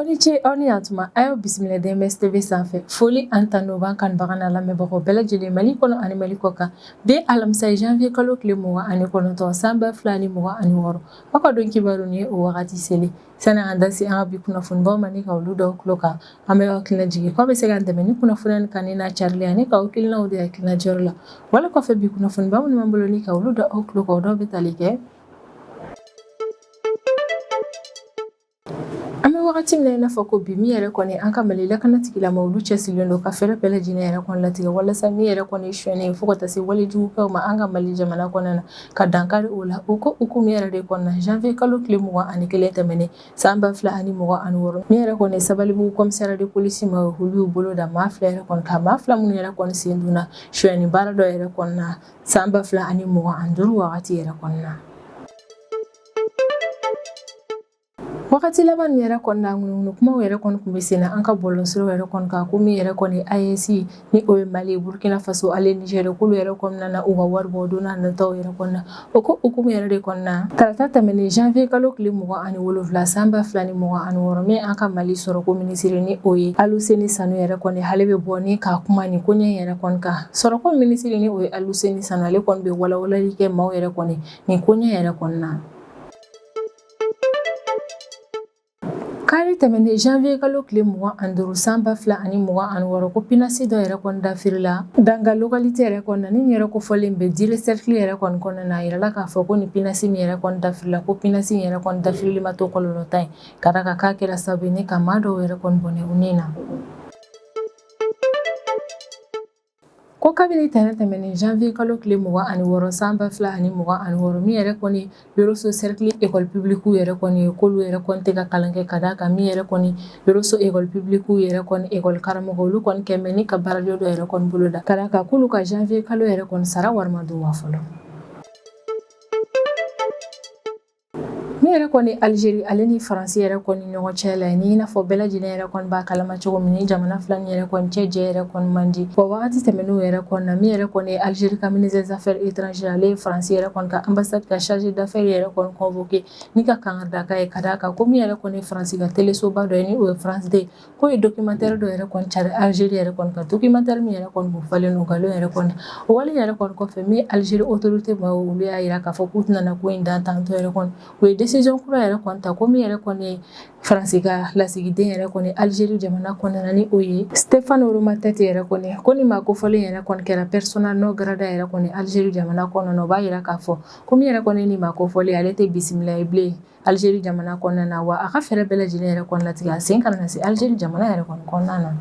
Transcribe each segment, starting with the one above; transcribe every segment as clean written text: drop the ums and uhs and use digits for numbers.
Aw ni ce aw ni yantuma a y'aw bisimila DMS TV sanfɛ foli an tanu b'an kanbaga n'a lamɛnbagaw bɛɛ lajɛlen Mali kɔnɔ ani Mali kɔ kan bi alamisa ye janvier kalo tile 29 san 2026 aw ka don kibaru ni o wagati seli sani an da se an ka bi kunnafonibaw ma ni ka olu dɔw tulo kan an bɛ aw hakilina jigin k'aw bɛ se k'an dɛmɛ ni kunnafoniya kan ni n'a carili ani ka aw kilinaw de hakilina jɔyɔrɔ la wala kɔfɛ bi kunnafonibaw minnu b'an bolo ni ka olu dɔ aw tulo kan o dɔw bɛ tali kɛ an bɛ wagati min na i n'a fɔ ko bi min yɛrɛ kɔni an ka Mali lakanatigilamɔgɔw olu cɛsirilen don ka fɛɛrɛ bɛɛ lajɛlen yɛrɛ kɔni latigɛ walasa min yɛrɛ kɔni sonyɛnen ye fo ka taa se walejugukɛw ma an ka Mali jamana kɔnɔna na ka dankari o la o ko hukumu yɛrɛ de kɔnɔna janvier kalo tile 21 tɛmɛnen san 2026 min yɛrɛ kɔni Sabalibugu commissariat de police ma olu y'u bolo da maa fila yɛrɛ kɔni ka maa fila minnu yɛrɛ kɔni sen donna sonyɛni baara dɔ yɛrɛ kɔnɔna san 2025 wagati yɛrɛ kɔnɔna. Wagati laban yɛrɛ kɔnɔna ŋununu kumaw yɛrɛ kɔni kun bɛ sen na an ka bɔlɔnsiraw yɛrɛ kɔni kan ko min yɛrɛ kɔni AES ni o ye Mali Burkina Faso ale Niger k'olu yɛrɛ kɔnɔna na u ka wari bɔ don n'a nataw yɛrɛ kɔnɔna o ko hukumu yɛrɛ de kɔnɔna tarata tɛmɛnen janvier kalo tile 27 san 2026 min an ka Mali sɔrɔ ko minisiri ni o ye Aluseni Sanu yɛrɛ kɔni ale bɛ bɔ ni ka kuma ni koɲɛ yɛrɛ kɔni kan sɔrɔ ko minisiri ni o ye Aluseni Sanu ale kɔni bɛ walawalali kɛ maaw yɛrɛ kɔni ni koɲɛ yɛrɛ kɔnɔna. Kari tɛmɛnen janvier kalo tile 25 san 2026 ko pinasi dɔ yɛrɛ kɔni dafirila danga localité yɛrɛ kɔnɔna ni yɛrɛ kofɔlen bɛ dire cercle yɛrɛ kɔni kɔnɔna a yirala k'a fɔ ko ni pinasi min yɛrɛ kɔni dafirila ko pinasi yɛrɛ kɔni dafirili ma to kɔlɔlɔ ta ye ka da ka k'a kɛra sababu ye ni ka maa dɔw yɛrɛ kɔni bɔnɛ u ni na. Ko kabini tɛnɛ tɛmɛnen janvier kalo tile 26 san 2026 min yɛrɛ kɔni Yoroso cercle école publique yɛrɛ kɔni k'olu yɛrɛ kɔni tɛ ka kalan kɛ ka da kan min yɛrɛ kɔni Yoroso école publique yɛrɛ kɔni école karamɔgɔ olu kɔni kɛmɛ ni ka baarajɔ dɔ yɛrɛ kɔni bolo da ka da kan k'olu ka janvier kalo yɛrɛ kɔni sara wari ma don wa fɔlɔ. Min yɛrɛ kɔni Algérie ale ni Faransi yɛrɛ kɔni ɲɔgɔn cɛ la ni n'a fɔ bɛɛ lajɛlen yɛrɛ kɔni b'a kalama cogo min ni jamana fila ni yɛrɛ kɔni cɛ jɛ yɛrɛ kɔni man di wa wagati tɛmɛnenw yɛrɛ kɔnɔna min yɛrɛ kɔni Algérie ka ministre des affaires étrangères ale Faransi yɛrɛ kɔni ka ambassade ka chargé d'affaires yɛrɛ kɔni convoqué ni ka kangarida ye ka da kan ko min yɛrɛ kɔni Faransi ka télésoba dɔ ye ni o ye France 2 ko ye documentaire dɔ yɛrɛ kɔni cari Algérie yɛrɛ kɔni ka documentaire min yɛrɛ kɔni bu falen no galon yɛrɛ kɔni o wale yɛrɛ kɔni kɔfɛ min Algérie autorité ma olu y'a yira k'a fɔ k'u tɛna ko in dan tantɔ yɛrɛ kɔni o ye décision kura yɛrɛ kɔni ta ko min yɛrɛ kɔni Faransi ka lasigiden yɛrɛ kɔni Algérie jamana kɔnɔna ni o ye Stéphane Oroma Tête yɛrɛ kɔni ko ni maa kofɔlen yɛrɛ kɔni kɛra persona non grata yɛrɛ kɔni Algérie jamana kɔnɔna o b'a yira k'a fɔ ko min yɛrɛ kɔni ni maa kofɔlen ale tɛ bisimila ye bilen Algérie jamana kɔnɔna wa a ka fɛɛrɛ bɛɛ lajɛlen yɛrɛ kɔni latigɛ a sen kana na se Algérie jamana yɛrɛ kɔni kɔnɔna na.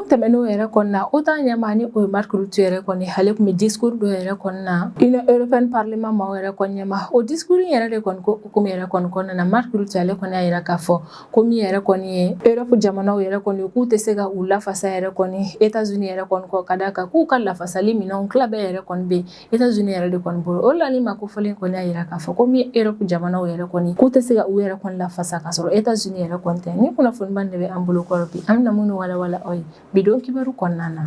Tɛmɛnenw yɛrɛ kɔnɔna OTAN ɲɛmaa ni o ye Marc Rutte yɛrɛ kɔni ale tun bɛ discours dɔ yɛrɛ kɔnɔna Union européenne parlement maaw yɛrɛ kɔni ɲɛma o discours yɛrɛ de kɔni ko hukumu yɛrɛ kɔni kɔnɔna Marc Rutte ale kɔni y'a yira k'a fɔ ko min yɛrɛ kɔni ye Europe jamanaw yɛrɛ kɔni k'u tɛ se ka u lafasa yɛrɛ kɔni États-Unis yɛrɛ kɔni kɔ ka da kan k'u ka lafasali minɛnw tila bɛɛ yɛrɛ kɔni bɛ États-Unis yɛrɛ de kɔni bolo o la ni maa kofɔlen kɔni y'a yira k'a fɔ ko min Europe jamanaw yɛrɛ kɔni k'u tɛ se ka u yɛrɛ kɔni lafasa ka sɔrɔ États-Unis yɛrɛ kɔni tɛ ni kunnafoniba de bɛ an bolo kɔrɔ bi an bɛna minnu walawala aw ye bidon kibaru kɔnɔna na.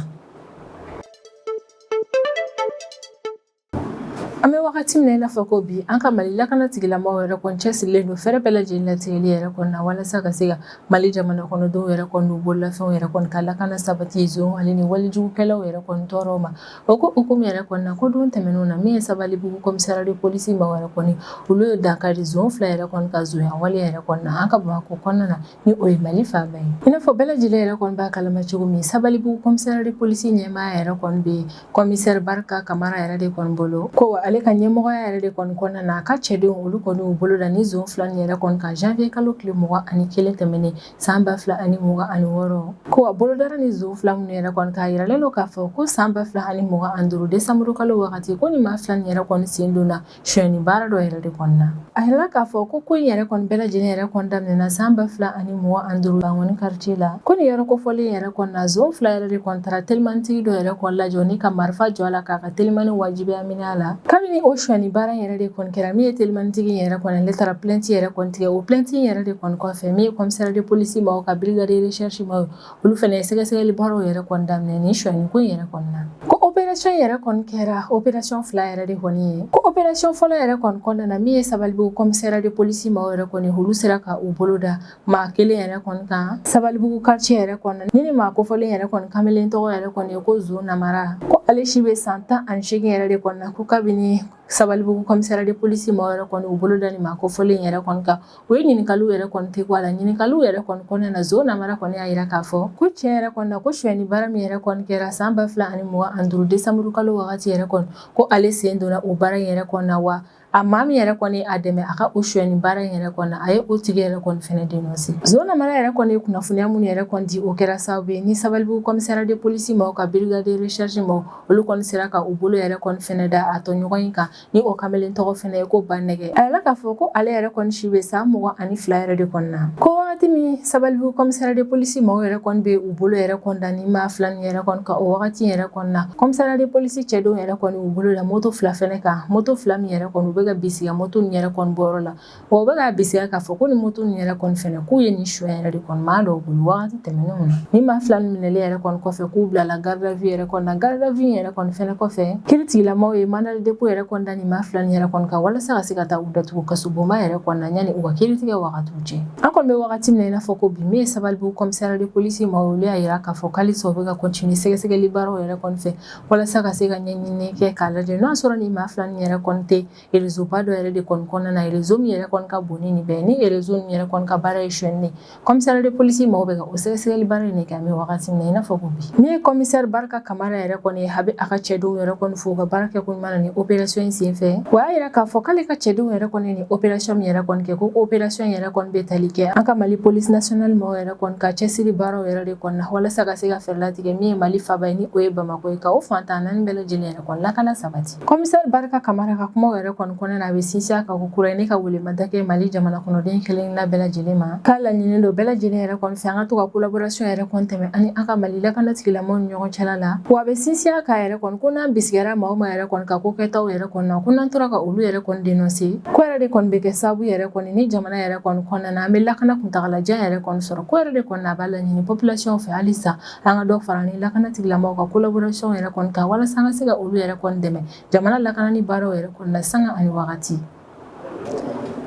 An bɛ wagati min na i n'a fɔ ko bi an ka Mali lakanatigilamɔgɔw yɛrɛ kɔni cɛsirilen don fɛɛrɛ bɛɛ lajɛlen latigɛli yɛrɛ kɔni na walasa ka se ka Mali jamana kɔnɔdenw yɛrɛ kɔni u bololafɛnw yɛrɛ kɔni ka lakana sabati zone ale ni walijugukɛlaw yɛrɛ kɔni tɔɔrɔw ma o ko hukumu yɛrɛ kɔni na ko don tɛmɛnenw na min ye Sabalibugu commissariat de police ma yɛrɛ kɔni olu ye dankari zone fila yɛrɛ kɔni ka zonya wale yɛrɛ kɔni na an ka Bamakɔ kɔnɔna na ni o ye Mali faaba ye i n'a fɔ bɛɛ lajɛlen yɛrɛ kɔni b'a kalama cogo min Sabalibugu commissariat de police ɲɛmaa yɛrɛ kɔni bɛ commissaire Barika Kamara yɛrɛ de kɔni bolo ko ale ka ɲɛmɔgɔya yɛrɛ de kɔni kɔnɔna na a ka cɛdenw olu kɔni u bolo da ni zone fila ni yɛrɛ kɔni ka janvier kalo tile 21 tɛmɛnen san 2026 ko a bolodara ni zone fila minnu yɛrɛ kɔni k'a yiralen don k'a fɔ ko san 2025 décembre kalo wagati ko ni maa fila ni yɛrɛ kɔni sen donna sonyɛni baara dɔ yɛrɛ de kɔni na a yirala k'a fɔ ko in yɛrɛ kɔni bɛɛ lajɛlen yɛrɛ kɔni daminɛna san 2025 Bangoni quartier la ko ni yɔrɔ kofɔlen yɛrɛ kɔni na zone fila yɛrɛ de kɔni taara telimannitigi dɔ yɛrɛ kɔni lajɔ ni ka marifa jɔ a la k'a ka telimani wajibiya minɛ a la ka kabini o shwani bara yɛrɛ de kɔni kɛra min ye telimantigi yɛrɛ kɔni ale taara plainte yɛrɛ kɔni tigɛ o plainte yɛrɛ de kɔni kɔfɛ min ye commissaire de police ma ka brigade de recherche ma olu fɛnɛ ye sɛgɛsɛgɛli baaraw yɛrɛ kɔni daminɛ ni shwani ko yɛrɛ kɔni na ko opération yɛrɛ kɔni kɛra opération fila yɛrɛ de kɔni ye ko opération fɔlɔ yɛrɛ kɔni kɔnɔna min ye Sabalibugu commissaire de police ma yɛrɛ kɔni olu sera ka u bolo da maa kelen yɛrɛ kɔni kan Sabalibugu quartier yɛrɛ kɔnɔna ni maa kofɔlen yɛrɛ kɔni kamalen tɔgɔ yɛrɛ kɔni ye ko Zo Namara ko ale si bɛ san 18 yɛrɛ de kɔni na ko kabini Sabalibugu commissaire de police ma yɛrɛ kɔni u bolo da ni maa kofɔlen yɛrɛ kɔni kan o ye ɲininkaliw yɛrɛ kɔni tɛ bɔ a la ɲininkaliw yɛrɛ kɔni kɔnɔna na Zo Namara kɔni y'a yira k'a fɔ ko tiɲɛ yɛrɛ kɔni na ko shwani baara min yɛrɛ kɔni kɛra san 2025 décembre kalo wagati yɛrɛ kɔni ko ale sen donna o baara yɛrɛ kɔni na wa a maa min yɛrɛ kɔni a dɛmɛ a ka o shwani baara yɛrɛ kɔni na a ye o tigi yɛrɛ kɔni fɛnɛ dénoncer Zo Namara yɛrɛ kɔni ye kunnafoniya mun yɛrɛ kɔni di o kɛra sababu ye ni Sabalibugu commissaire de police ma ka brigade de recherche ma olu kɔni sera ka u bolo yɛrɛ kɔni fɛnɛ da a tɔɲɔgɔn in kan ni o kamalen tɔgɔ fɛnɛ ye ko Banɛgɛ a yɛrɛ k'a fɔ ko ale yɛrɛ kɔni si bɛ san 22 yɛrɛ de kɔni na ko wagati min Sabalibugu commissaire de police ma yɛrɛ kɔni bɛ u bolo yɛrɛ kɔni da ni maa fila ni yɛrɛ kɔni ka o wagati yɛrɛ kɔni na commissaire de police cɛdenw yɛrɛ kɔni u bolo da moto fila fɛnɛ kan moto fila min yɛrɛ kɔni u bɛ ka bisiga moto ni yɛrɛ kɔni bɔyɔrɔ la wa u bɛ ka bisiga k'a fɔ ko ni moto ni yɛrɛ kɔni fɛnɛ k'u ye ni shwani yɛrɛ de kɔni maa dɔw bolo wagati tɛmɛnenw na ni maa fila ni minɛli yɛrɛ kɔni kɔfɛ k'u bila la garde à vue yɛrɛ kɔni na garde à vue yɛrɛ kɔni fɛnɛ kɔfɛ kiiritigilamaw ye mandat de dépôt yɛrɛ kɔni da ni maa fila ni yɛrɛ kɔni kan walasa ka se ka taa u datugu kasobonba yɛrɛ kɔni na yanni u ka kiiritigɛ wagatiw cɛ an kɔni bɛ wagati min na i n'a fɔ ko bi min ye Sabalibugu commissaire de police ma olu y'a yira k'a fɔ halisa u bɛ ka continuer sɛgɛsɛgɛli baaraw yɛrɛ kɔni fɛ walasa ka se ka ɲɛɲini kɛ k'a lajɛ n'o y'a sɔrɔ ni maa fila ni yɛrɛ kɔni tɛ réseau ba dɔ yɛrɛ de kɔni kɔnɔna na réseau min yɛrɛ kɔni ka bon ni nin bɛɛ ni réseau min yɛrɛ kɔni ka baara ye shwani de commissaire de police ma bɛ ka o sɛgɛsɛgɛli baara in de kɛ an bɛ wagati min na i n'a fɔ ko bi min ye commissaire Barika Kamara yɛrɛ kɔni ye a bɛ a ka cɛdenw yɛrɛ kɔni fo ka baara kɛ ko ɲuman na ni opération in senfɛ wa y'a yira k'a fɔ k'ale ka cɛdenw yɛrɛ kɔni ni opération min yɛrɛ kɔni kɛ ko opération yɛrɛ kɔni bɛ tali kɛ an ka Mali police nationale ma yɛrɛ kɔni ka cɛsiri baaraw yɛrɛ de kɔni na walasa ka se ka fɛɛrɛ latigɛ min ye Mali faaba ye ni o ye Bamako ye ka o fantan naani bɛɛ lajɛlen yɛrɛ kɔni lakana sabati commissaire Barika Kamara ka kumaw yɛrɛ kɔni kɔnɔna na a bɛ sinsin a kan ko kura ye ne ka welemada kɛ Mali jamana kɔnɔden kelenkelenna bɛɛ lajɛlen ma k'a laɲini don bɛɛ lajɛlen yɛrɛ kɔni fɛ an ka to ka collaboration yɛrɛ kɔni tɛmɛ ani an ka Mali lakana tigilamɔgɔw ni ɲɔgɔn cɛla la wa a bɛ sinsin a kan yɛrɛ kɔni ko n'an bisigara maa o maa yɛrɛ kɔni ka ko kɛtaw yɛrɛ kɔni na ko n'an tora ka olu yɛrɛ kɔni dénoncer ko yɛrɛ de kɔni bɛ kɛ sababu yɛrɛ kɔni ni jamana yɛrɛ kɔni kɔnɔna na an bɛ lakana kuntagalajan yɛrɛ kɔni sɔrɔ ko yɛrɛ de kɔni a b'a laɲini population fɛ halisa an ka dɔ fara ni lakana tigilamɔgɔw ka collaboration yɛrɛ kɔni kan walasa an ka se ka olu yɛrɛ kɔni dɛmɛ jamana lakanani baaraw yɛrɛ kɔni na sanga ani wagati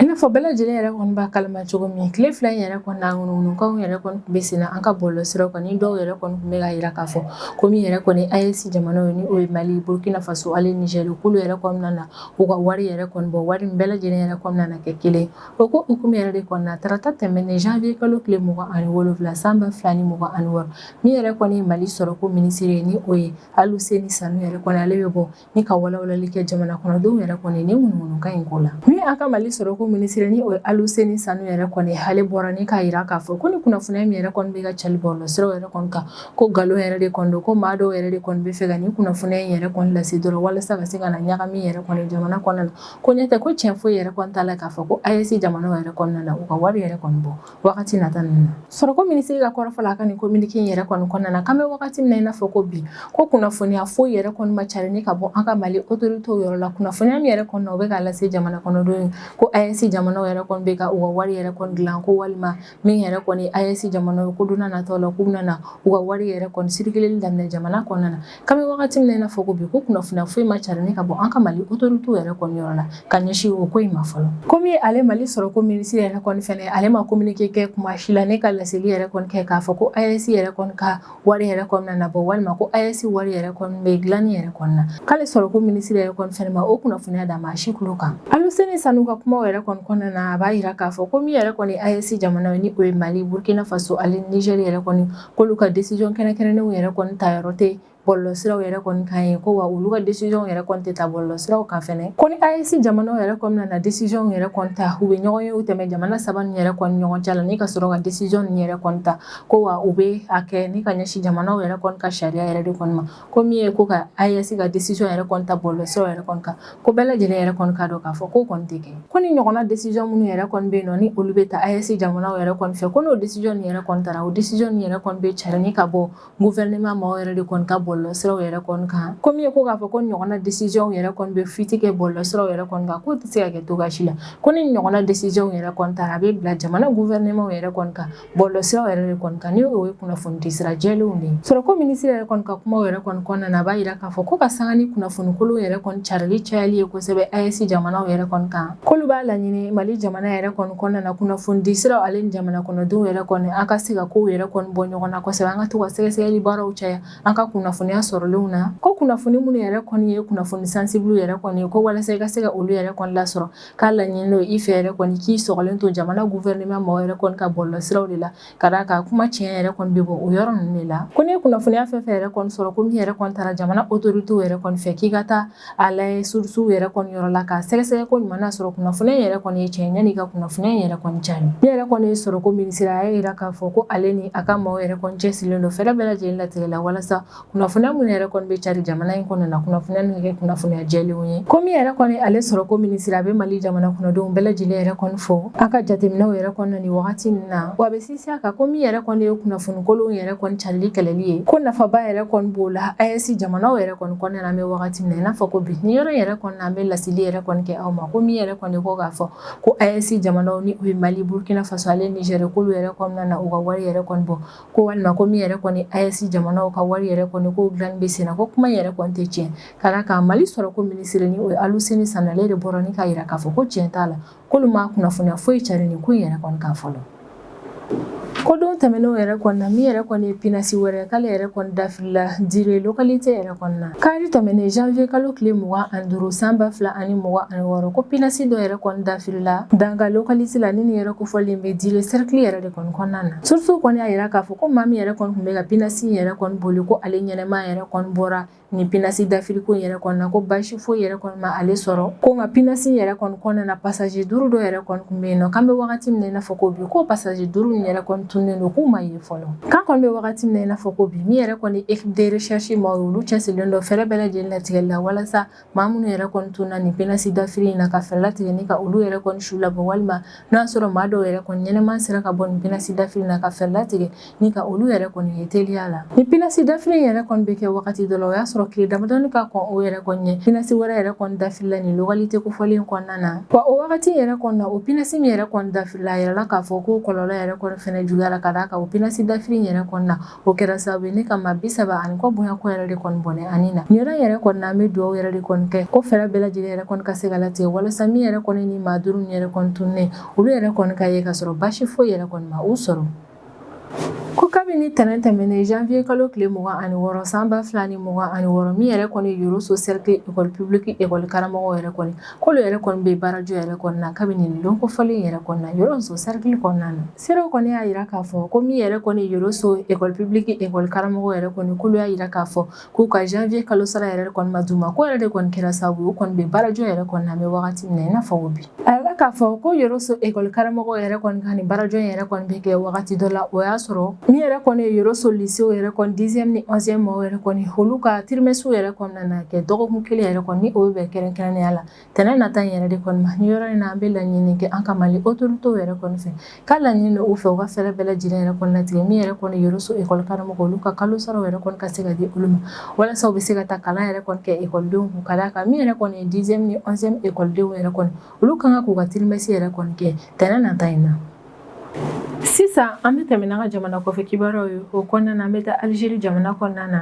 i n'a fɔ bɛɛ lajɛlen yɛrɛ kɔni b'a kalama cogo min tile fila in yɛrɛ kɔni na ŋunuŋunukanw yɛrɛ kɔni tun bɛ sen na an ka bɔlɔlɔsiraw kan ni dɔw yɛrɛ kɔni tun bɛ k'a yira k'a fɔ ko min yɛrɛ kɔni AES jamanaw ye ni o ye Mali Burkina Faso ale Niger k'olu yɛrɛ kɔni nana u ka wari yɛrɛ kɔni bɔ wari min bɛɛ lajɛlen yɛrɛ kɔni nana kɛ kelen o ko hukumu yɛrɛ de kɔni na tarata tɛmɛnen janvier kalo tile 27 san 2026 min yɛrɛ kɔni ye Mali sɔrɔ ko ministre ye ni o ye Aluseni Sanu yɛrɛ kɔni ale bɛ bɔ ni ka walawalali kɛ jamana kɔnɔdenw yɛrɛ kɔni ni ŋunuŋunukan in ko la min an ka Mali sɔrɔ ko ministre ni o ye Aluseni Sanu yɛrɛ kɔni ale bɔra ni k'a yira k'a fɔ ko ni kunnafoniya min yɛrɛ kɔni bɛ ka cari bɔlɔlɔsiraw yɛrɛ kɔni kan ko nkalon yɛrɛ de kɔni don ko maa dɔw yɛrɛ de kɔni bɛ fɛ ka ni kunnafoniya in yɛrɛ kɔni lase dɔrɔn walasa ka se ka na ɲagami yɛrɛ kɔni jamana kɔnɔna na ko ɲɛ tɛ ko tiɲɛ foyi yɛrɛ kɔni t'a la k'a fɔ ko AES jamanaw yɛrɛ kɔnɔna na u ka wari yɛrɛ kɔni bɔ wagati nata ninnu na sɔrɔ ko ministre ka kɔrɔfɔ la a ka nin communiqué in yɛrɛ kɔni kɔnɔna na k'an bɛ wagati min na i n'a fɔ ko bi ko kunnafoniya foyi yɛrɛ kɔni ma cari ni ka bɔ an ka Mali autorités yɔrɔ la kunnafoniya min yɛrɛ kɔni na u bɛ k'a lase jamana kɔnɔdenw ko AES jamanaw yɛrɛ kɔni bɛ ka u ka wari yɛrɛ kɔni dilan ko walima min yɛrɛ kɔni AES jamanaw ye ko don nataw la k'u bɛna u ka wari yɛrɛ kɔni circulé daminɛ jamana kɔnɔna na k'an bɛ wagati min na i n'a fɔ ko bi ko kunnafoniya foyi ma cari ni ka bɔ an ka Mali autorités yɛrɛ kɔni yɔrɔ la ka ɲɛsin o ko in ma fɔlɔ komi ale Mali sɔrɔ ko ministre yɛrɛ kɔni fɛnɛ ale ma communiqué kɛ kuma si la ne ka laseli yɛrɛ kɔni kɛ k'a fɔ ko AES yɛrɛ kɔni ka wari yɛrɛ kɔni na bɔ walima ko AES wari yɛrɛ kɔni bɛ dilanni yɛrɛ kɔni na k'ale sɔrɔ ko ministre yɛrɛ kɔni fɛnɛ ma o kunnafoniya d'a ma a si kulo kan Aluseni Sanu ka kumaw yɛrɛ kɔni kɔnɔna na a b'a yira k'a fɔ ko min yɛrɛ kɔni AES jamanaw ni o ye Mali Burkina Faso ale Niger yɛrɛ kɔni k'olu ka décision kɛnɛkɛnɛnenw yɛrɛ kɔni ta yɔrɔ tɛ bɔlɔlɔsiraw yɛrɛ kɔni kan ye ko wa olu ka décision yɛrɛ kɔni tɛ ta bɔlɔlɔsiraw kan fɛnɛ ko ni AES jamanaw yɛrɛ kɔni nana décision yɛrɛ kɔni ta u bɛ ɲɔgɔn ye u tɛmɛ jamana saba nin yɛrɛ kɔni ɲɔgɔn cɛ la ni ka sɔrɔ ka décision nin yɛrɛ kɔni ta ko wa u bɛ a kɛ ni ka ɲɛsin jamanaw yɛrɛ kɔni ka sariya yɛrɛ de kɔni ma ko min ye ko ka AES ka décision yɛrɛ kɔni ta bɔlɔlɔsiraw yɛrɛ kɔni kan ko bɛɛ lajɛlen yɛrɛ kɔni ka dɔn k'a fɔ ko kɔni tɛ kɛ ko ni ɲɔgɔnna décision minnu yɛrɛ kɔni bɛ yen nɔ ni olu bɛ ta AES jamanaw yɛrɛ kɔni fɛ ko n'o décision nin yɛrɛ kɔni tara o décision nin yɛrɛ kɔni bɛ cari ni ka bɔ gouvernement maaw yɛrɛ de kɔni ka bɔlɔlɔ siraw yɛrɛ kɔni kan komi ye ko k'a fɔ ko ɲɔgɔnna décision yɛrɛ kɔni bɛ fuite kɛ bɔlɔlɔ siraw yɛrɛ kɔni kan k'o tɛ se ka kɛ cogoya si la ko ni ɲɔgɔnna décision yɛrɛ kɔni taara a bɛ bila jamana gouvernement yɛrɛ kɔni kan bɔlɔlɔ siraw yɛrɛ de kɔni kan ni o ye kunnafoni di sira jɛlenw de ye sɔrɔko minisiri yɛrɛ kɔni ka kumaw yɛrɛ kɔni kɔnɔna na a b'a yira k'a fɔ ko ka sanga ni kunnafoni kolon yɛrɛ kɔni carili cayali ye kosɛbɛ AES jamanaw yɛrɛ kɔni kan k'olu b'a laɲini Mali jamana yɛrɛ kɔni kɔnɔna na kunnafoni di siraw ale ni jamana kɔnɔdenw yɛrɛ kɔni an ka se ka kow yɛrɛ kɔni bɔ ɲɔgɔn na kosɛbɛ an ka to ka sɛgɛsɛgɛli baaraw caya an ka kunnafoniya sɔrɔlenw na ko kunnafoni minnu yɛrɛ kɔni ye kunnafoni sensible yɛrɛ kɔni ye ko walasa i ka se ka olu yɛrɛ kɔni lasɔrɔ k'a laɲini n'o i fɛ yɛrɛ kɔni k'i sɔgɔlen to jamana gouvernement mɔgɔ yɛrɛ kɔni ka bɔlɔlɔ siraw de la ka d'a kan kuma tiɲɛ yɛrɛ kɔni bɛ bɔ o yɔrɔ ninnu de la ko ni kunnafoniya fɛn fɛn yɛrɛ kɔni sɔrɔ ko min yɛrɛ kɔni taara jamana autorité yɛrɛ kɔni fɛ k'i ka taa a layɛ source yɛrɛ kɔni yɔrɔ la k'a sɛgɛsɛgɛ ko ɲuman n'a sɔrɔ kunnafoniya yɛrɛ kɔni ye tiɲɛ yanni i ka kunnafoniya yɛrɛ kɔni cari ne yɛrɛ kɔni ye sɔrɔ ko minisiri a y'a yira k'a fɔ ko ale ni a ka maaw yɛrɛ kɔni cɛsirilen don fɛɛrɛ bɛɛ lajɛlen latigɛ la walasa kunnafoniya minnu yɛrɛ kɔni bɛ cari jamana in kɔnɔ na kunnafoniya ninnu kɛ kunnafoniya jɛlenw ye ko min yɛrɛ kɔni ale sɔrɔ ko minisiri a bɛ Mali jamana kɔnɔdenw bɛɛ lajɛlen yɛrɛ kɔni fɔ a ka jateminɛw yɛrɛ kɔnɔ nin wagati min na wa a bɛ sinsin a kan ko min yɛrɛ kɔni ye kunnafoni kolonw yɛrɛ kɔni carili kɛlɛli ye ko nafaba yɛrɛ kɔni b'o la AES jamanaw yɛrɛ kɔni kɔnɔna na an bɛ wagati min na i n'a fɔ ko bi ni yɔrɔ yɛrɛ kɔni na an bɛ laseli yɛrɛ kɔni kɛ aw ma ko min yɛrɛ kɔni ko k'a fɔ ko AES jamanaw ni o ye Mali Burkina Faso ale Niger k'olu yɛrɛ kɔnɔna na u ka wari yɛrɛ kɔni bɔ ko walima ko min yɛrɛ kɔni AES jamanaw ka wari yɛrɛ kɔni ko dilanni bɛ sen na ko kuma yɛrɛ kɔni tɛ tiɲɛ ka d'a kan Mali sɔrɔ ko minisiri ni o ye Aluseni Sanale de bɔra ni k'a yira k'a fɔ ko tiɲɛ t'a la k'olu ma kunnafoniya foyi cari nin ko in yɛrɛ kɔni kan fɔlɔ ko don tɛmɛnenw yɛrɛ kɔni na min yɛrɛ kɔni ye pinasi wɛrɛ k'ale yɛrɛ kɔni dafirila Dire localité yɛrɛ kɔni na kari tɛmɛnen janvier kalo tile 25 san 2026 ko pinasi dɔ yɛrɛ kɔni dafirila Danga localité la ni nin yɛrɛ kofɔlen bɛ Dire cercle yɛrɛ de kɔni kɔnɔna na surtout kɔni a yira k'a fɔ ko maa min yɛrɛ kɔni tun bɛ ka pinasi yɛrɛ kɔni boli ko ale ɲɛnɛma yɛrɛ kɔni bɔra ni pinasi dafiriko yɛrɛ kɔni na ko basi foyi yɛrɛ kɔni ma ale sɔrɔ ko nka pinasi yɛrɛ kɔni kɔnɔna na passager 5 dɔ yɛrɛ kɔni tun bɛ yen nɔ k'an bɛ wagati min na i n'a fɔ ko bi ko passager 5 nin yɛrɛ kɔni tunnen don k'u ma ye fɔlɔ k'an kɔni bɛ wagati min na i n'a fɔ ko bi min yɛrɛ kɔni équipe de recherche ma olu cɛsirilen dɔ fɛrɛ bɛɛ lajɛlen latigɛli la walasa maa minnu yɛrɛ kɔni tunna ni pinasi dafiri in na ka fɛrɛ latigɛ ni ka olu yɛrɛ kɔni su labɔ walima n'a sɔrɔ maa dɔw yɛrɛ kɔni ɲɛnɛman sera ka bɔ ni pinasi dafiri na ka fɛrɛ latigɛ ni ka olu yɛrɛ kɔni ye teliya la ni pinasi dafiri yɛrɛ kɔni bɛ kɛ wagati dɔ la o y'a sɔrɔ tile damadɔni ka kɔn o yɛrɛ kɔni ye pinasi wɛrɛ yɛrɛ kɔni dafirila ni localité kofɔlen kɔnɔna na wa o wagati yɛrɛ kɔni na o pinasi min yɛrɛ kɔni dafirila a yirala k'a fɔ ko kɔlɔlɔ yɛrɛ kɔni fɛnɛ juguyara ka d'a kan o pinasi dafiri yɛrɛ kɔni na o kɛra sababu ye ne ka maa 30 kɔ bonya ko yɛrɛ de kɔni bɔnɛ ani na nin yɔrɔ yɛrɛ kɔni na an bɛ duwawu yɛrɛ de kɔni kɛ ko fɛɛrɛ bɛɛ lajɛlen yɛrɛ kɔni ka se ka latigɛ walasa min yɛrɛ kɔni ni maa 5 yɛrɛ kɔni tunnen olu yɛrɛ kɔni ka ye ka sɔrɔ basi foyi yɛrɛ kɔni ma u sɔrɔ ko kabini tɛnɛn tɛmɛnen janvier kalo tile 26 san 2026 min yɛrɛ kɔni Yoroso cercle école publique école karamɔgɔw yɛrɛ kɔni k'olu yɛrɛ kɔni bɛ baarajɔ yɛrɛ kɔni na kabini nin don kofɔlen yɛrɛ kɔni na Yoroso cercle kɔnɔna na serew kɔni y'a yira k'a fɔ ko min yɛrɛ kɔni Yoroso école publique école karamɔgɔw yɛrɛ kɔni k'olu y'a yira k'a fɔ k'u ka janvier kalo sara yɛrɛ kɔni ma d'u ma ko yɛrɛ de kɔni kɛra sababu u kɔni bɛ baarajɔ yɛrɛ kɔni na an bɛ wagati min na i n'a fɔ o bi a yira k'a fɔ ko Yoroso école karamɔgɔw yɛrɛ kɔni ka nin baarajɔ yɛrɛ kɔni bɛ kɛ wagati dɔ la o y'a sɔrɔ min yɛrɛ kɔni ye Yoroso lycée yɛrɛ kɔni 10e ni 11e mɔgɔw yɛrɛ kɔni olu ka trimestre yɛrɛ kɔnɔna na kɛ dɔgɔkun kelen yɛrɛ kɔni ni o bɛ kɛrɛnkɛrɛnnenya la tɛnɛn nata yɛrɛ de kɔni ma ni yɔrɔ in na an bɛ laɲini kɛ an ka Mali autorité yɛrɛ kɔni fɛ k'a laɲini u fɛ u ka fɛɛrɛ bɛɛ lajɛlen yɛrɛ kɔni latigɛ min yɛrɛ kɔni Yoroso école karamɔgɔ olu ka kalo saraw yɛrɛ kɔni ka se ka di olu ma walasa u bɛ se ka taa kalan yɛrɛ kɔni kɛ ekɔlidenw kun ka d'a kan min yɛrɛ kɔni ye 10e ni 11e ekɔlidenw yɛrɛ kɔni olu kan ka k'u ka trimestre yɛrɛ kɔni kɛ tɛnɛn nata in na sisan an bɛ tɛmɛ n'an ka jamana kɔfɛ kibaruyaw ye o kɔnɔna na an bɛ taa Algérie jamana kɔnɔna na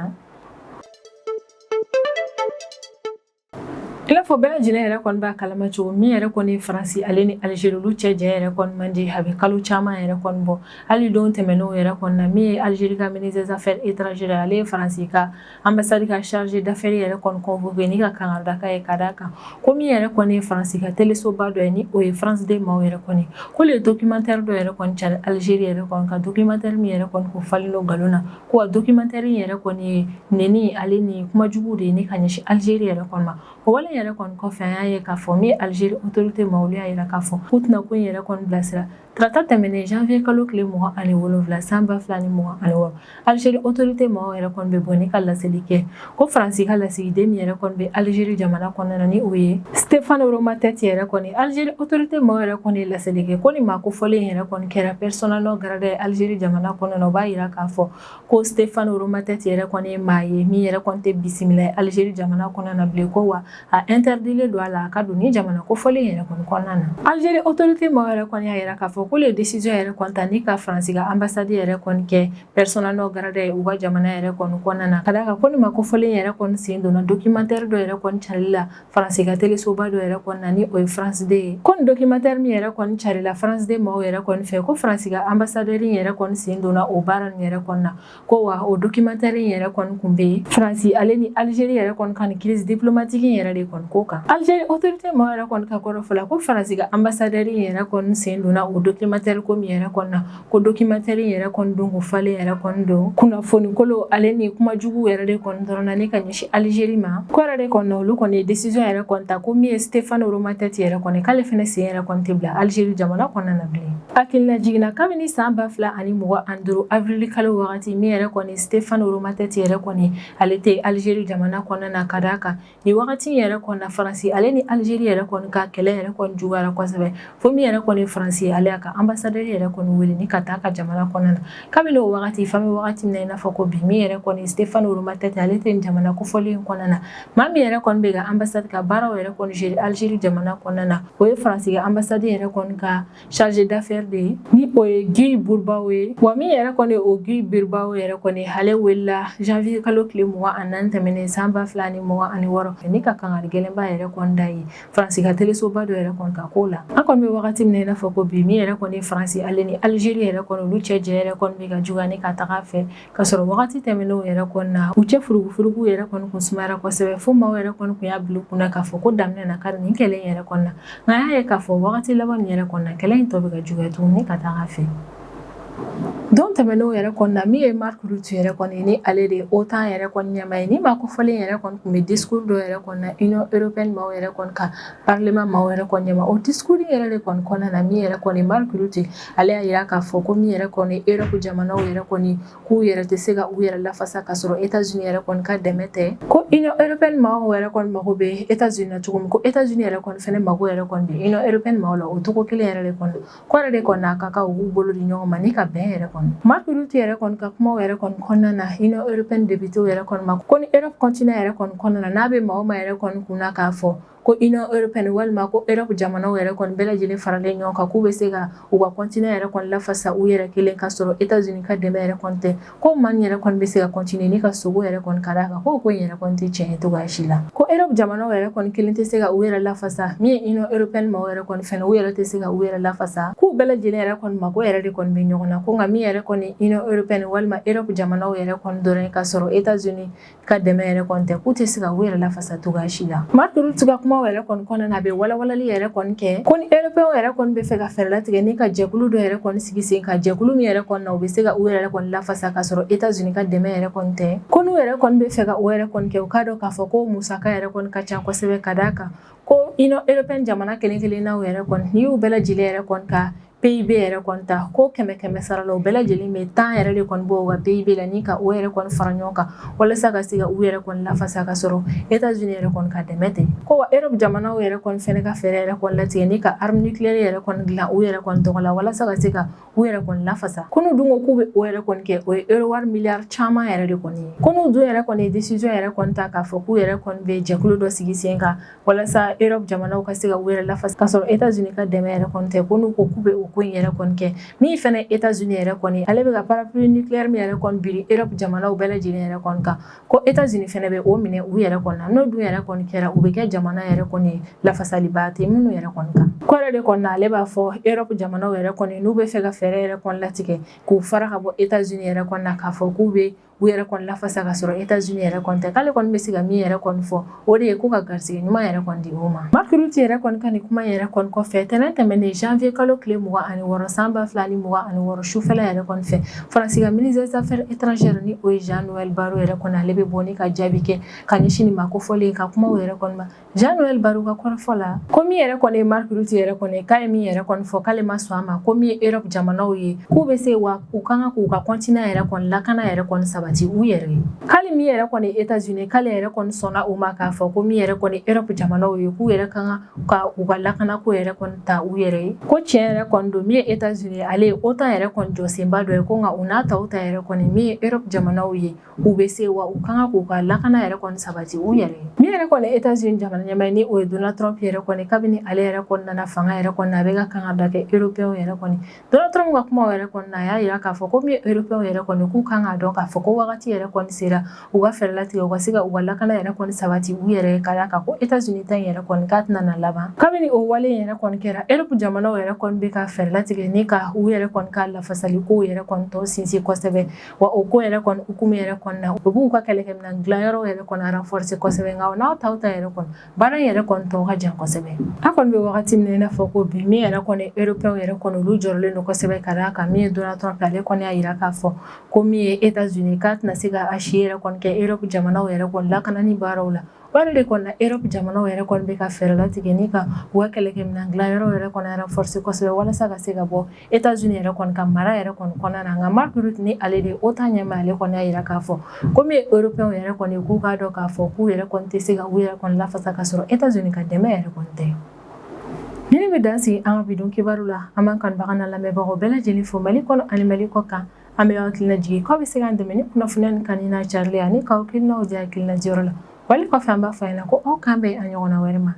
I n'a fɔ bɛɛ lajɛlen yɛrɛ kɔni b'a kalama cogo min yɛrɛ kɔni ye Faransi ale ni Algérie olu cɛ jɛ yɛrɛ kɔni man di a bɛ kalo caman yɛrɛ kɔni bɔ hali don tɛmɛnenw yɛrɛ kɔni na min ye Algérie ka ministre des affaires étrangères ale ye Faransi ka ambassade ka chargé d'affaires yɛrɛ kɔni convoqué ni ka kangarida ye ka d'a kan ko min yɛrɛ kɔni ye Faransi ka télésoba dɔ ye ni o ye France 2 maaw yɛrɛ kɔni ko le documentaire dɔ yɛrɛ kɔni cari Algérie yɛrɛ kɔni ka documentaire min yɛrɛ kɔni ko falen don galon na ko wa documentaire yɛrɛ kɔni ye neni ale ni kuma jugu de ye ni ka ɲɛsin Algérie yɛrɛ kɔni ma o wale yɛrɛ kɔni kɔfɛ an y'a ye k'a fɔ min Algérie autorité ma olu y'a yira k'a fɔ u tɛna ko in yɛrɛ kɔni bilasira Trata tɛmɛnen janvier kalo tile 27 san 2026 Algérie autorité maaw yɛrɛ kɔni bɛ bɔ ni ka laseli kɛ ko Faransi ka lasigiden min yɛrɛ kɔni bɛ Algérie jamana kɔnɔna na ni o ye Stéphane Roma Tête yɛrɛ kɔni Algérie autorité maaw yɛrɛ kɔni ye laseli kɛ ko ni maa kofɔlen yɛrɛ kɔni kɛra persona non grata ye Algérie jamana kɔnɔna na o b'a yira k'a fɔ ko Stéphane Roma Tête yɛrɛ kɔni ye maa ye min yɛrɛ kɔni tɛ bisimila ye Algérie jamana kɔnɔna na bilen ko wa a interdilen don a la a ka don ni jamana kofɔlen yɛrɛ kɔni kɔnɔna na Algérie autorité maaw yɛrɛ kɔni y'a yira k'a fɔ ko le décision yɛrɛ kɔni ta ni ka Faransi ka ambassade yɛrɛ kɔni kɛ persona non grata ye u ka jamana yɛrɛ kɔni kɔnɔna na ka d'a kan ko ni maa kofɔlen yɛrɛ kɔni sen donna documentaire dɔ yɛrɛ kɔni carili la Faransi ka télésoba dɔ yɛrɛ kɔni na ni o ye France 2 ye ko ni documentaire min yɛrɛ kɔni carila France 2 maaw yɛrɛ kɔni fɛ ko Faransi ka ambassadeur yɛrɛ kɔni sen donna o baara nin yɛrɛ kɔni na ko wa o documentaire yɛrɛ kɔni kun bɛ Faransi ale ni Algérie yɛrɛ kɔni ka ni crise diplomatique yɛrɛ de kɔni ko kan Algérie autorité maaw yɛrɛ kɔni ka kɔrɔ fɔ la ko Faransi ka ambassadeur yɛrɛ kɔni sen donna o documentaire ko min yɛrɛ kɔni na ko documentaire yɛrɛ kɔni don ko falen yɛrɛ kɔni don kunnafoni kolo ale ni kuma jugu yɛrɛ de kɔni dɔrɔn na ne ka ɲɛsin Algérie ma ko yɛrɛ de kɔni na olu kɔni ye décision yɛrɛ kɔni ta ko min ye Stéphane Roma Tête yɛrɛ kɔni k'ale fɛnɛ sen yɛrɛ kɔni tɛ bila Algérie jamana kɔnɔna na bilen hakilina jiginna kabini san 2025 avril kalo wagati min yɛrɛ kɔni Stéphane Roma Tête yɛrɛ kɔni ale tɛ Algérie jamana kɔnɔna na ka d'a kan ni wagati yɛrɛ kɔni na Faransi ale ni Algérie yɛrɛ kɔni ka kɛlɛ yɛrɛ kɔni juguyara kosɛbɛ fo min yɛrɛ kɔni Faransi ale y'a ka ambassadeur yɛrɛ kɔni wele ni ka taa ka jamana kɔnɔna na kabini o wagati fami wagati min na i n'a fɔ ko bi min yɛrɛ kɔni Stéphane Roma Tête ale tɛ jamana kofɔlen kɔnɔna na maa min yɛrɛ kɔni bɛ ka ambassade ka baaraw yɛrɛ kɔni gérer Algérie jamana kɔnɔna na o ye Faransi ka ambassade yɛrɛ kɔni ka chargé d'affaires de ye ni o ye Guy Bourbaw ye wa min yɛrɛ kɔni o Guy Bourbaw yɛrɛ kɔni ale welila janvier kalo tile 24 tɛmɛnen san 2026 ni ka kangari gɛlɛnba yɛrɛ kɔni da ye Faransi ka télésoba dɔ yɛrɛ kɔni ka ko la an kɔni bɛ wagati min na i n'a fɔ ko bi min yɛrɛ kɔni Faransi ale ni Algérie yɛrɛ kɔni olu cɛ jɛ yɛrɛ kɔni bɛ ka juguya ni ka taga fɛ ka sɔrɔ wagati tɛmɛnenw yɛrɛ kɔni na u cɛ furugufurugu yɛrɛ kɔni kun sumayara kosɛbɛ fo maaw yɛrɛ kɔni kun y'a bila u kunna k'a fɔ ko daminɛ na kari nin kɛlɛ in yɛrɛ kɔni na nka an y'a ye k'a fɔ wagati laban nin yɛrɛ kɔni na kɛlɛ in tɔ bɛ ka juguya tuguni ka taga fɛ don tɛmɛnenw yɛrɛ kɔni na min ye Marc Rutte yɛrɛ kɔni ni ale de OTAN yɛrɛ kɔni ɲɛmaa ye ni maa kofɔlen yɛrɛ kɔni kun bɛ discours dɔ yɛrɛ kɔni na Union européenne maaw yɛrɛ kɔni ka parlement maaw yɛrɛ kɔni ɲɛmaa o discours yɛrɛ de kɔni kɔnɔna na min yɛrɛ kɔni Marc Rutte ale y'a yira k'a fɔ ko min yɛrɛ kɔni Europe jamanaw yɛrɛ kɔni k'u yɛrɛ tɛ se ka u yɛrɛ lafasa ka sɔrɔ États-Unis yɛrɛ kɔni ka dɛmɛ tɛ ko Union européenne maaw yɛrɛ kɔni mago bɛ États-Unis na cogo min ko États-Unis yɛrɛ kɔni fɛnɛ mago yɛrɛ kɔni bɛ Union européenne maaw la o cogo kelen yɛrɛ de kɔni ko yɛrɛ de kɔni a ka kan u b'u bolo di ɲɔgɔn ma ni ka bɛn yɛrɛ kɔni Marc Rutte yɛrɛ kɔni ka kumaw yɛrɛ kɔni kɔnɔna na Union européenne députés yɛrɛ kɔni ma ko ni Europe continent yɛrɛ kɔni kɔnɔna na n'a bɛ maa o maa yɛrɛ kɔni kunna k'a fɔ ko Union européenne walima ko Europe jamanaw yɛrɛ kɔni bɛɛ lajɛlen faralen ɲɔgɔn kan k'u bɛ se ka u ka continent yɛrɛ kɔni lafasa u yɛrɛ kelen ka sɔrɔ États-Unis ka dɛmɛ yɛrɛ kɔni tɛ ko maa min yɛrɛ kɔni bɛ se ka continuer ni ka sogo yɛrɛ kɔni ka d'a kan ko in yɛrɛ kɔni tɛ tiɲɛ ye cogoya si la ko Europe jamanaw yɛrɛ kɔni kelen tɛ se ka u yɛrɛ lafasa min ye Union européenne maaw yɛrɛ kɔni fɛnɛ u yɛrɛ tɛ se ka u yɛrɛ lafasa k'u bɛɛ lajɛlen yɛrɛ kɔni mago yɛrɛ de kɔni bɛ ɲɔgɔn na ko nka min yɛrɛ kɔni Union européenne walima Europe jamanaw yɛrɛ kɔni dɔrɔn ka sɔrɔ États-Unis ka dɛmɛ yɛrɛ kɔni tɛ k'u tɛ se ka u yɛrɛ lafasa cogoya si la Marc Rutte ka kumaw yɛrɛ kɔni kɔnɔna a bɛ walawalali yɛrɛ kɔni kɛ ko ni européen yɛrɛ kɔni bɛ fɛ ka fɛɛrɛ latigɛ ni ka jɛkulu dɔ yɛrɛ kɔni sigi sen ka jɛkulu min yɛrɛ kɔni na u bɛ se ka u yɛrɛ kɔni lafasa ka sɔrɔ États-Unis ka dɛmɛ yɛrɛ kɔni tɛ ko n'u yɛrɛ kɔni bɛ fɛ ka o yɛrɛ kɔni kɛ u k'a dɔn k'a fɔ ko musaka yɛrɛ kɔni ka ca kosɛbɛ ka d'a kan ko Union européenne jamana kelen kelennaw yɛrɛ kɔni n'i y'u bɛɛ lajɛlen yɛrɛ kɔni ka PIB yɛrɛ kɔni ta ko kɛmɛ sara la u bɛɛ lajɛlen bɛ tan yɛrɛ de kɔni bɔ u ka PIB la ni ka o yɛrɛ kɔni fara ɲɔgɔn kan walasa ka se ka u yɛrɛ kɔni lafasa ka sɔrɔ États-Unis yɛrɛ kɔni ka dɛmɛ tɛ ko wa Europe jamanaw yɛrɛ kɔni fɛnɛ ka fɛɛrɛ yɛrɛ kɔni latigɛ ni ka arme nucléaire yɛrɛ kɔni dilan u yɛrɛ kɔni tɔgɔ la walasa ka se ka u yɛrɛ kɔni lafasa ko n'u dun ko k'u bɛ o yɛrɛ kɔni kɛ o ye euro miliyari caman yɛrɛ de kɔni ye ko n'u dun yɛrɛ kɔni ye décision yɛrɛ kɔni ta k'a fɔ k'u yɛrɛ kɔni bɛ jɛkulu dɔ sigi sen kan walasa Europe jamanaw ka se ka u yɛrɛ lafasa ka sɔrɔ États-Unis ka dɛmɛ yɛrɛ kɔni tɛ ko n'u ko k'u bɛ o ko in yɛrɛ kɔni kɛ min fɛnɛ États-Unis yɛrɛ kɔni ale bɛ ka parapluie nucléaire min yɛrɛ kɔni biri Europe jamanaw bɛɛ lajɛlen yɛrɛ kɔni kan ko États-Unis fɛnɛ bɛ o minɛ u yɛrɛ kɔni na n'o dun yɛrɛ kɔni kɛra u bɛ kɛ jamana yɛrɛ kɔni lafasaliba tɛ minnu yɛrɛ kɔni kan ko yɛrɛ de kɔni na ale b'a fɔ Europe jamanaw yɛrɛ kɔni n'u bɛ fɛ ka fɛɛrɛ yɛrɛ kɔni latigɛ k'u fara ka bɔ États-Unis yɛrɛ kɔni na k'a fɔ k'u bɛ u yɛrɛ kɔni lafasa ka sɔrɔ États-Unis yɛrɛ kɔni tɛ k'ale kɔni bɛ se ka min yɛrɛ kɔni fɔ o de ye ko ka garisɛgɛ ɲuman yɛrɛ kɔni di o ma. Mark Rutte yɛrɛ kɔni ka nin kuma yɛrɛ kɔni kɔfɛ tɛnɛn tɛmɛnen janvier kalo tile 26 san 2026 sufɛla yɛrɛ kɔni fɛ Faransi ka ministre des affaires étrangères ni o ye Jean-Noël Barrot yɛrɛ kɔni ale bɛ bɔ ni ka jaabi kɛ ka ɲɛsin nin ma kofɔlen ka kumaw yɛrɛ kɔni ma. Jean-Noël Barrot ka kɔrɔfɔ la ko min yɛrɛ kɔni ye Mark Rutte yɛrɛ kɔni k'a ye min yɛrɛ kɔni fɔ k'ale ma sɔn a ma ko min ye Europe jamanaw ye k'u bɛ se wa u kan ka k'u ka continent yɛrɛ kɔni lakana yɛrɛ kɔni sabati u yɛrɛ ye. K'ale min yɛrɛ kɔni États-Unis k'ale yɛrɛ kɔni sɔnna u ma k'a fɔ ko min yɛrɛ kɔni Europe jamanaw ye k'u yɛrɛ kan ka u ka lakana ko yɛrɛ kɔni ta u yɛrɛ ye. Ko tiɲɛ yɛrɛ kɔni don min ye États-Unis ale ye OTAN yɛrɛ kɔni jɔsenba dɔ ye ko nka u n'a taw ta yɛrɛ kɔni min ye Europe jamanaw ye u bɛ se wa u kan ka k'u ka lakana yɛrɛ kɔni sabati u yɛrɛ ye. Min yɛrɛ kɔni États-Unis jamana ɲɛmaa ni o ye Donald Trump yɛrɛ kɔni kabini ale yɛrɛ kɔni nana fanga yɛrɛ kɔni a bɛ ka kan ka da kɛ Européens yɛrɛ kɔni Donald Trump ka kuma yɛrɛ kɔni a y'a jira k'a fɔ ko min ye Européens yɛrɛ kɔni k'u kan ka dɔn k'a fɔ ko wagati yɛrɛ kɔni sera u ka fɛɛrɛ latigɛ u ka se ka u ka lakana yɛrɛ kɔni sabati u yɛrɛ ye ka d'a kan ko États-Unis ta in yɛrɛ kɔni k'a tɛna na laban. Kabini o wale yɛrɛ kɔni kɛra Europe jamanaw yɛrɛ kɔni bɛ ka fɛɛrɛ latigɛ ni ka u yɛrɛ kɔni ka lafasali kow yɛrɛ kɔni tɔ sinsin kosɛbɛ wa o ko yɛrɛ kɔni hukumu yɛrɛ kɔni na u b'u ka kɛlɛkɛminɛn dilanyɔrɔ yɛrɛ kɔni renforcer kosɛbɛ nka n'aw taw ta yɛrɛ kɔni baara in yɛrɛ kɔni tɔ ka jan kosɛbɛ. A kɔni bɛ wagati min na i n'a fɔ ko bi min yɛrɛ kɔni Européens yɛrɛ kɔni olu jɔrɔlen don kosɛbɛ ka d'a kan min ye Donald Trump ale kɔni y'a jira k'a fɔ ko min ye États-Unis k'a tɛna se ka a si yɛrɛ kɔni kɛ Europe jamanaw yɛrɛ kɔni lakanani baaraw la. Wale de kɔni na Europe jamanaw yɛrɛ kɔni bɛ ka fɛɛrɛ latigɛ ni ka u ka kɛlɛkɛminɛn dilanyɔrɔ yɛrɛ kɔni renforcer kosɛbɛ walasa ka se ka bɔ États-Unis yɛrɛ kɔni ka mara yɛrɛ kɔni kɔnɔna na nka Mark Rutte ni ale de OTAN ɲɛmaa ale kɔni y'a jira k'a fɔ ko min ye Européens yɛrɛ kɔni k'u k'a dɔn k'a fɔ k'u yɛrɛ kɔni tɛ se ka u yɛrɛ kɔni lafasa ka sɔrɔ États-Unis ka dɛmɛ yɛrɛ kɔni tɛ. Nin bɛ dan sigi an ka bidon kibaru la an b'an kanubaga n'a lamɛnbagaw bɛɛ lajɛlen fo Mali kɔnɔ ani Mali kɔ kan an bɛ hakilina jigin k'aw bɛ se k'an dɛmɛ ni kunnafoniya ni kanni n'a carili ani k'aw hakilinaw di hakilina jiyɔrɔ la wali kɔfɛ an b'a fɔ a ɲɛna ko aw k'an bɛn a ɲɔgɔnna wɛrɛ ma.